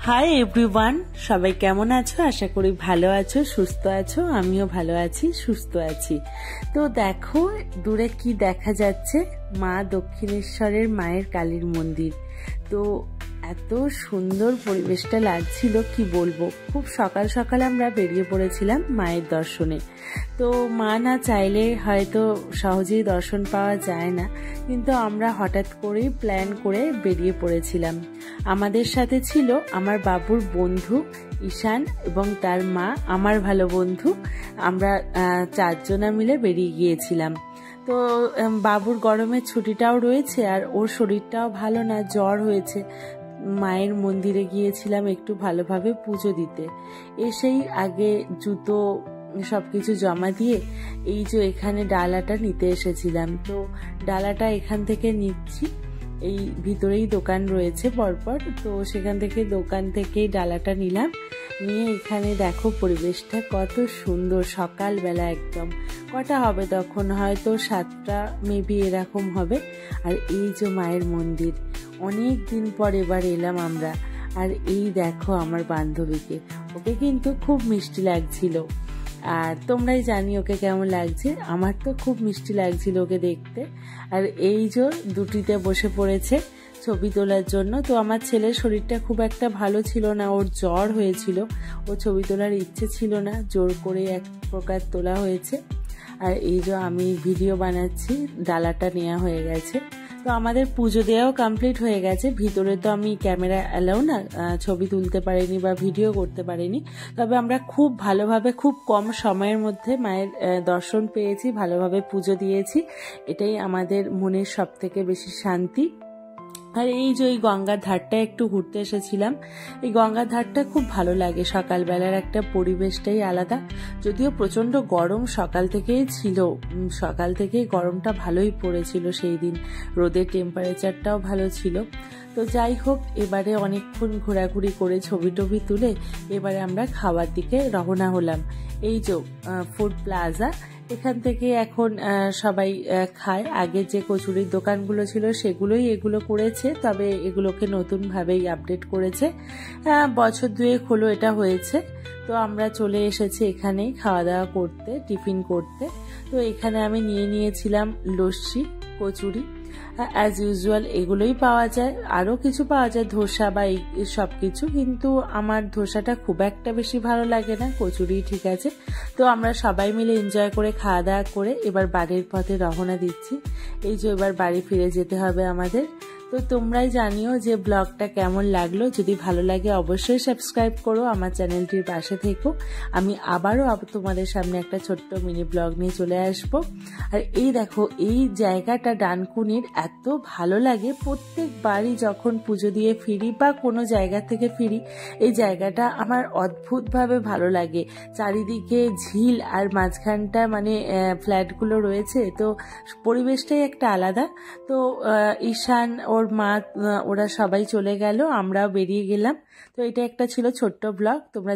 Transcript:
Hi everyone, সবাই কেমন আছো? আশা করি ভালো আছো, সুস্থ আছো। আমিও ভালো আছি, সুস্থ আছি। তো দেখো দূরে কি দেখা যাচ্ছে, মা দক্ষিণেশ্বরের মায়ের কালীর মন্দির। তো এত সুন্দর পরিবেশটা লাগছিল, কি বলবো। খুব সকাল সকাল আমরা বেরিয়ে পড়েছিলাম মায়ের দর্শনে। তো মা না চাইলে হয়তো সহজেই দর্শন পাওয়া যায় না, কিন্তু আমরা হঠাৎ করেই প্ল্যান করে বেরিয়ে পড়েছিলাম। আমাদের সাথে ছিল আমার বাবুর বন্ধু ঈশান এবং তার মা, আমার ভালো বন্ধু। আমরা চারজনা মিলে বেরিয়ে গিয়েছিলাম। তো বাবুর গরমের ছুটিটাও রয়েছে, আর ওর শরীরটাও ভালো না, জ্বর হয়েছে। মায়ের মন্দিরে গিয়েছিলাম একটু ভালোভাবে পুজো দিতে। এসেই আগে জুতো সবকিছু জমা দিয়ে এই যে এখানে ডালাটা নিতে এসেছিলাম। তো ডালাটা এখান থেকে নিচ্ছি, এই ভিতরেই দোকান রয়েছে পরপর। তো সেখান থেকে দোকান থেকেই ডালাটা নিলাম, নিয়ে এখানে দেখো পরিবেশটা কত সুন্দর। সকালবেলা একদম, কটা হবে তখন, হয়তো 7টা মেবি এরকম হবে। আর এই যে মায়ের মন্দির, অনেক দিন পর এবার এলাম আমরা। আর এই দেখো আমার বান্ধবীকে, ওকে কিন্তু খুব মিষ্টি লাগছিল। আর তোমরাই জানি ওকে কেমন লাগছে। আমার তো খুব মিষ্টি লাগছিল ওকে দেখতে। আর এই যে দুটিতে বসে পড়েছে ছবি তোলার জন্য। তো আমার ছেলের শরীরটা খুব একটা ভালো ছিল না, ওর জ্বর হয়েছিল। ও ছবি তোলার ইচ্ছে ছিল না, জোর করে এক প্রকার তোলা হয়েছে। আর এই যে আমি ভিডিও বানাচ্ছি, ডালাটা নেওয়া হয়ে গেছে। তো আমাদের পুজো দেওয়াও কমপ্লিট হয়ে গেছে। ভিতরে তো আমি ক্যামেরা অ্যালাউ না, ছবি তুলতে পারিনি বা ভিডিও করতে পারিনি। তবে আমরা খুব ভালোভাবে, খুব কম সময়ের মধ্যে মায়ের দর্শন পেয়েছি, ভালোভাবে পুজো দিয়েছি। এটাই আমাদের মনের সব থেকে বেশি শান্তি। আর এই যে ওই গঙ্গার ধারটা একটু ঘুরতে এসেছিলাম। এই গঙ্গার ধারটা খুব ভালো লাগে, সকালবেলার একটা পরিবেশটাই আলাদা। যদিও প্রচণ্ড গরম সকাল থেকেই ছিল, সকাল থেকেই গরমটা ভালোই পড়েছিল সেই দিন, রোদের টেম্পারেচারটাও ভালো ছিল। তো যাই হোক, এবারে অনেকক্ষণ ঘোরাঘুরি করে ছবি টবি তুলে এবারে আমরা খাওয়ার দিকে রওনা হলাম। এই যে ফুড প্লাজা, এখান থেকে এখন সবাই খায়। আগে যে কচুরির দোকানগুলো ছিল সেগুলোই এগুলো করেছে, তবে এগুলোকে নতুনভাবেই আপডেট করেছে। বছর 2 হলো এটা হয়েছে। তো আমরা চলে এসেছি এখানেই খাওয়া দাওয়া করতে, টিফিন করতে। তো এখানে আমি নিয়েছিলাম লস্যি, কচুরি। অ্যাজ ইউজুয়াল এগুলোই পাওয়া যায়, আরও কিছু পাওয়া যায়, ধোসা বা এই সব কিছু, কিন্তু আমার ধোসাটা খুব একটা বেশি ভালো লাগে না, কচুরি ঠিক আছে। তো আমরা সবাই মিলে এনজয় করে খাওয়া দাওয়া করে এবার বাড়ির পথে রওনা দিচ্ছি। এই যে এবার বাড়ি ফিরে যেতে হবে আমাদের। তো তোমরাই জানিও যে ব্লগটা কেমন লাগলো। যদি ভালো লাগে অবশ্যই সাবস্ক্রাইব করো, আমার চ্যানেলটির পাশে থেকো। আমি আবারও তোমাদের সামনে একটা ছোট্ট মিনি ব্লগ নিয়ে চলে আসবো। আর এই দেখো, এই জায়গাটা ডানকুনির এত ভালো লাগে। প্রত্যেকবারই যখন পুজো দিয়ে ফিরি বা কোনো জায়গা থেকে ফিরি, এই জায়গাটা আমার অদ্ভুতভাবে ভালো লাগে। চারিদিকে ঝিল আর মাঝখানটা মানে ফ্ল্যাটগুলো রয়েছে, তো পরিবেশটাই একটা আলাদা। তো ঈশান, ওর মা, ওরা সবাই চলে গেল, আমরাও বেরিয়ে গেলাম। তো এটা একটা ছিল ছোট্ট ব্লগ। তোমরা